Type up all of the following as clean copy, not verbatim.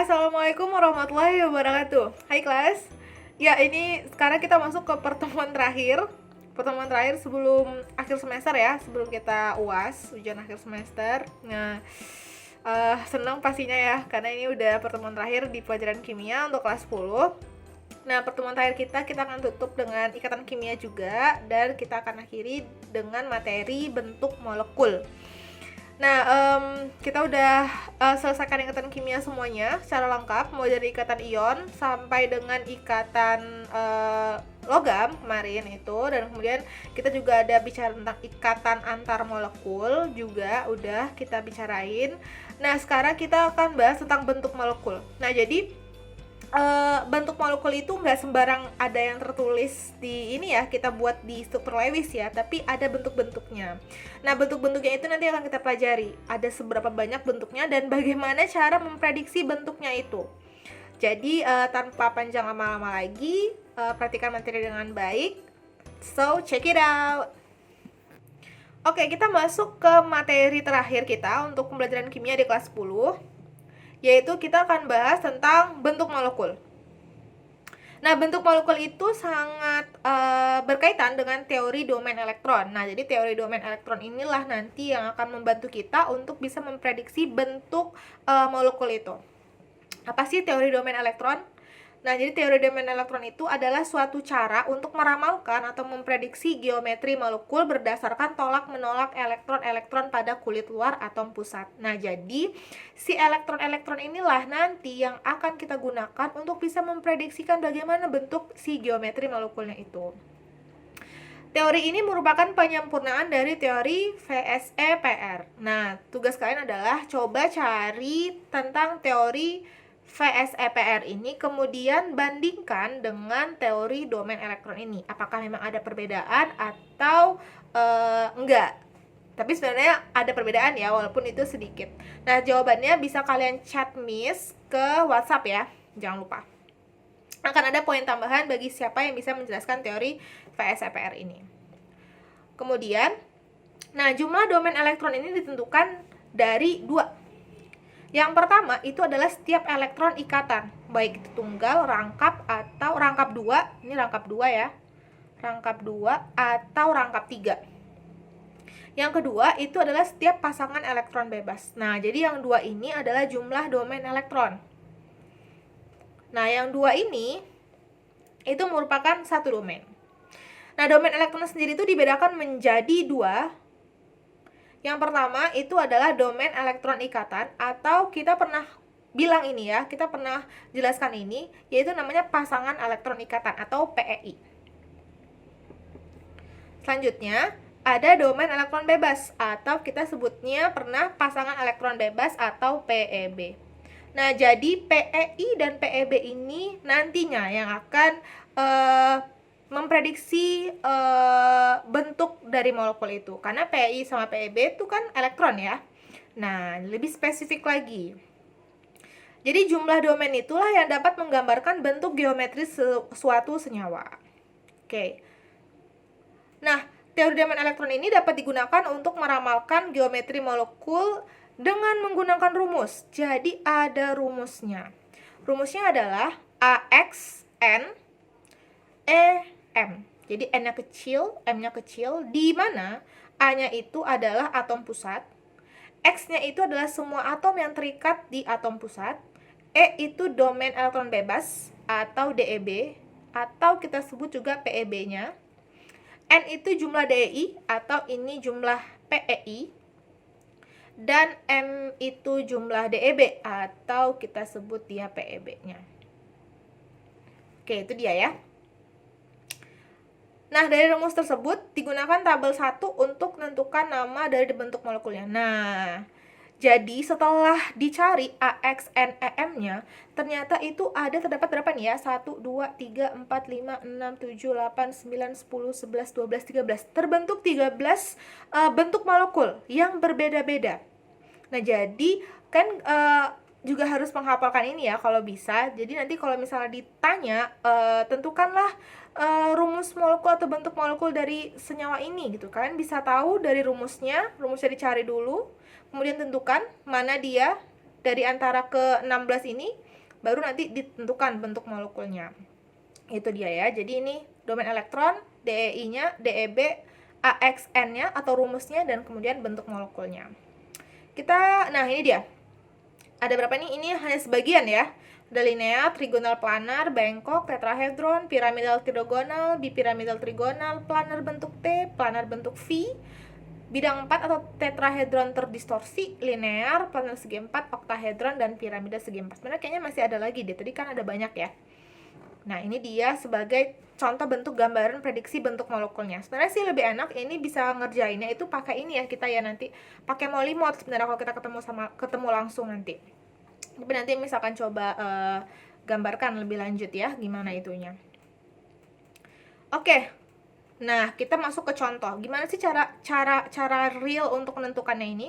Assalamualaikum warahmatullahi wabarakatuh. Hai kelas. Ya, ini sekarang kita masuk ke pertemuan terakhir. Pertemuan terakhir sebelum akhir semester ya, sebelum kita UAS, ujian akhir semester. Nah, senang pastinya ya, karena ini udah pertemuan terakhir di pelajaran kimia untuk kelas 10. Nah, pertemuan terakhir kita akan tutup dengan ikatan kimia juga, dan kita akan akhiri dengan materi bentuk molekul. Nah, kita udah selesaikan ikatan kimia semuanya secara lengkap, mulai dari ikatan ion sampai dengan ikatan logam kemarin itu, dan kemudian kita juga ada bicara tentang ikatan antar molekul juga udah kita bicarain. Nah, sekarang kita akan bahas tentang bentuk molekul. Nah, jadi bentuk molekul itu nggak sembarang ada yang tertulis di ini ya, kita buat di struktur Lewis ya, tapi ada bentuk-bentuknya. Nah, bentuk-bentuknya itu nanti akan kita pelajari. Ada seberapa banyak bentuknya dan bagaimana cara memprediksi bentuknya itu. Jadi tanpa panjang lama-lama lagi, perhatikan materi dengan baik. So, check it out. Oke, kita masuk ke materi terakhir kita untuk pembelajaran kimia di kelas 10. Yaitu kita akan bahas tentang bentuk molekul. Nah, bentuk molekul itu sangat berkaitan dengan teori domain elektron. Nah, jadi teori domain elektron inilah nanti yang akan membantu kita untuk bisa memprediksi bentuk molekul itu. Apa sih teori domain elektron? Nah, jadi teori domain elektron itu adalah suatu cara untuk meramalkan atau memprediksi geometri molekul berdasarkan tolak-menolak elektron-elektron pada kulit luar atom pusat. Nah, jadi si elektron-elektron inilah nanti yang akan kita gunakan untuk bisa memprediksikan bagaimana bentuk si geometri molekulnya itu. Teori ini merupakan penyempurnaan dari teori VSEPR. Nah, tugas kalian adalah coba cari tentang teori VSEPR ini, kemudian bandingkan dengan teori domain elektron ini. Apakah memang ada perbedaan atau enggak? Tapi sebenarnya ada perbedaan ya, walaupun itu sedikit. Nah, jawabannya bisa kalian chat Miss ke WhatsApp ya, jangan lupa. Akan ada poin tambahan bagi siapa yang bisa menjelaskan teori VSEPR ini. Kemudian, nah, jumlah domain elektron ini ditentukan dari dua. Yang pertama itu adalah setiap elektron ikatan, baik itu tunggal, rangkap, atau rangkap 2. Ini rangkap 2 ya. Rangkap 2 atau rangkap 3. Yang kedua itu adalah setiap pasangan elektron bebas. Nah, jadi yang dua ini adalah jumlah domain elektron. Nah, yang dua ini itu merupakan satu domain. Nah, domain elektron sendiri itu dibedakan menjadi dua. Yang pertama itu adalah domain elektron ikatan, atau kita pernah bilang ini ya, kita pernah jelaskan ini, yaitu namanya pasangan elektron ikatan atau PEI. Selanjutnya, ada domain elektron bebas, atau kita sebutnya pernah pasangan elektron bebas atau PEB. Nah, jadi PEI dan PEB ini nantinya yang akan memprediksi bentuk dari molekul itu, karena PEI sama PEB itu kan elektron ya. Nah, lebih spesifik lagi, jadi jumlah domain itulah yang dapat menggambarkan bentuk geometris suatu senyawa. Oke. Nah, teori domain elektron ini dapat digunakan untuk meramalkan geometri molekul dengan menggunakan rumus. Jadi ada rumusnya. Rumusnya adalah AXN EM. Jadi N-nya kecil, M-nya kecil, di mana A-nya itu adalah atom pusat, X-nya itu adalah semua atom yang terikat di atom pusat, E itu domain elektron bebas atau DEB, atau kita sebut juga PEB-nya, N itu jumlah DEI atau ini jumlah PEI, dan M itu jumlah DEB atau kita sebut dia PEB-nya. Oke, itu dia ya. Nah, dari rumus tersebut digunakan tabel 1 untuk menentukan nama dari bentuk molekulnya. Nah, jadi setelah dicari AXNEM-nya, ternyata itu terdapat berapa nih ya? 1, 2, 3, 4, 5, 6, 7, 8, 9, 10, 11, 12, 13. Terbentuk 13 bentuk molekul yang berbeda-beda. Nah, jadi kan juga harus menghafalkan ini ya kalau bisa. Jadi nanti kalau misalnya ditanya, tentukanlah rumus molekul atau bentuk molekul dari senyawa ini gitu. Kalian bisa tahu dari rumusnya dicari dulu, kemudian tentukan mana dia dari antara ke-16 ini, baru nanti ditentukan bentuk molekulnya. Itu dia ya. Jadi ini domain elektron, DEI-nya, DEB, AXN-nya atau rumusnya, dan kemudian bentuk molekulnya. Nah ini dia. Ada berapa nih? Ini hanya sebagian ya. Ada linear, trigonal planar, bengkok, tetrahedron, piramidal trigonal, bipiramidal trigonal, planar bentuk T, planar bentuk V, bidang 4 atau tetrahedron terdistorsi, linear, planar segi 4, oktahedron, dan piramida segi 4. Sebenarnya kayaknya masih ada lagi deh, tadi kan ada banyak ya. Nah ini dia sebagai contoh bentuk gambaran prediksi bentuk molekulnya. Sebenarnya sih lebih enak ini bisa ngerjainnya itu pakai ini ya, kita ya nanti pakai molimod sebenarnya kalau kita ketemu langsung nanti. Tapi nanti misalkan coba gambarkan lebih lanjut ya gimana itunya. Oke. Nah, kita masuk ke contoh. Gimana sih cara real untuk menentukannya ini?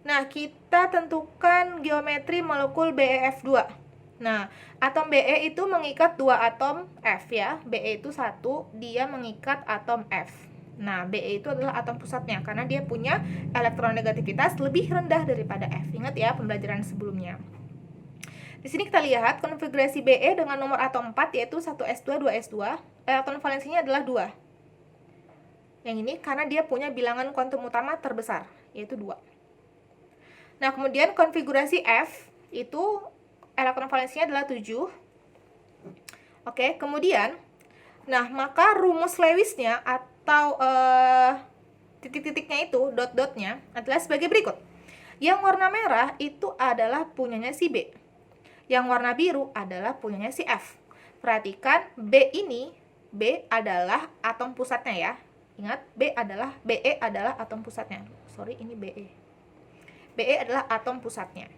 Nah, kita tentukan geometri molekul BeF2. Nah, atom Be itu mengikat 2 atom F ya. Be itu 1, dia mengikat atom F. Nah, Be itu adalah atom pusatnya karena dia punya elektronegativitas lebih rendah daripada F. Ingat ya pembelajaran sebelumnya. Di sini kita lihat konfigurasi Be dengan nomor atom 4 yaitu 1s2, 2s2. Elektron valensinya adalah 2. Yang ini karena dia punya bilangan kuantum utama terbesar, yaitu 2. Nah, kemudian konfigurasi F itu elektron valensinya adalah 7. Oke, kemudian nah, maka rumus Lewisnya atau titik-titiknya itu, dot-dotnya adalah sebagai berikut. Yang warna merah itu adalah punyanya si B. Yang warna biru adalah punyanya si F. Perhatikan B adalah atom pusatnya ya. Ingat, Be adalah atom pusatnya. Sorry, ini Be. Be adalah atom pusatnya.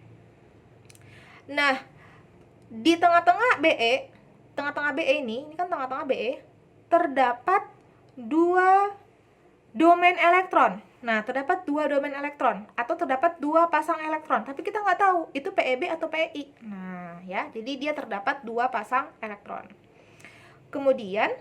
Nah, di tengah-tengah Be ini kan tengah-tengah Be, terdapat 2 domain elektron. Nah, terdapat 2 domain elektron atau terdapat 2 pasang elektron, tapi kita nggak tahu itu PeB atau Pi. Nah, ya, jadi dia terdapat 2 pasang elektron. Kemudian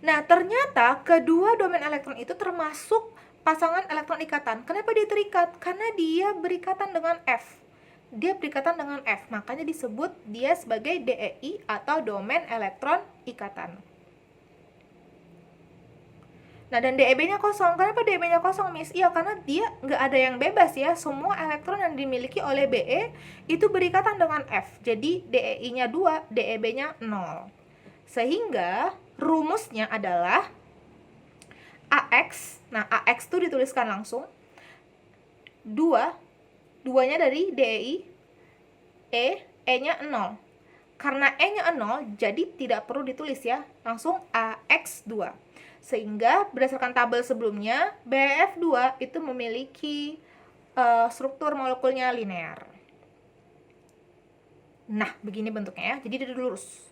nah, ternyata kedua domain elektron itu termasuk pasangan elektron ikatan. Kenapa dia terikat? Karena dia berikatan dengan F. Dia berikatan dengan F, makanya disebut dia sebagai DEI atau domain elektron ikatan. Nah, dan DEB-nya kosong. Kenapa DEB-nya kosong, Miss? Iya, karena dia nggak ada yang bebas ya. Semua elektron yang dimiliki oleh Be itu berikatan dengan F. Jadi DEI-nya 2, DEB-nya 0. Sehingga rumusnya adalah AX. Nah, AX itu dituliskan langsung 2-nya dari DEI, E-nya 0. Karena E-nya 0, jadi tidak perlu ditulis ya, langsung AX2. Sehingga berdasarkan tabel sebelumnya, BF2 itu memiliki struktur molekulnya linear. Nah, begini bentuknya ya, jadi dia lurus.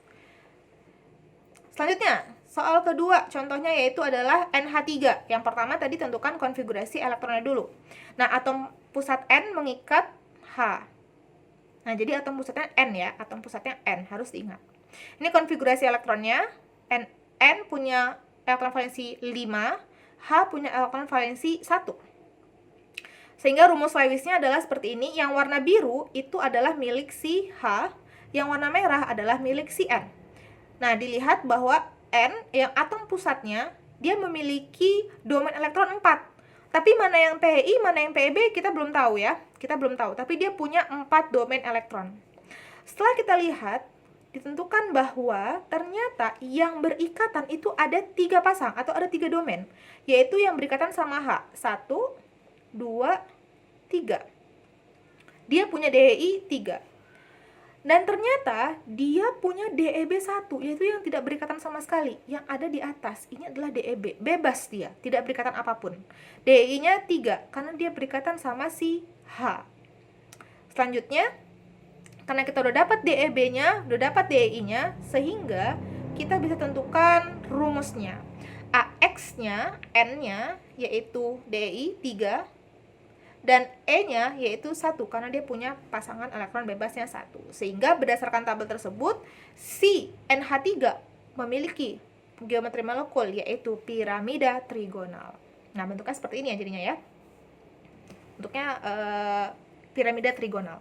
Selanjutnya, soal kedua contohnya yaitu adalah NH3. Yang pertama tadi tentukan konfigurasi elektronnya dulu. Nah, atom pusat N mengikat H. Nah, jadi atom pusatnya N ya, atom pusatnya N, harus diingat. Ini konfigurasi elektronnya, N punya elektron valensi 5, H punya elektron valensi 1. Sehingga rumus Lewisnya adalah seperti ini, yang warna biru itu adalah milik si H, yang warna merah adalah milik si N. Nah, dilihat bahwa N yang atom pusatnya dia memiliki domain elektron 4. Tapi mana yang Pi, mana yang Pb kita belum tahu ya. Kita belum tahu, tapi dia punya 4 domain elektron. Setelah kita lihat, ditentukan bahwa ternyata yang berikatan itu ada 3 pasang atau ada 3 domain, yaitu yang berikatan sama H. 1, 2, 3. Dia punya DEI 3. Dan ternyata dia punya DEB 1, yaitu yang tidak berikatan sama sekali. Yang ada di atas, ini adalah DEB. Bebas dia, tidak berikatan apapun. DEI-nya 3, karena dia berikatan sama si H. Selanjutnya, karena kita udah dapat DEB-nya, udah dapat DEI-nya, sehingga kita bisa tentukan rumusnya. AX-nya, N-nya, yaitu DEI 3, dan E-nya yaitu 1 karena dia punya pasangan elektron bebasnya 1. Sehingga berdasarkan tabel tersebut, si NH3 memiliki geometri molekul yaitu piramida trigonal. Nah, bentuknya seperti ini ya jadinya ya. Bentuknya piramida trigonal.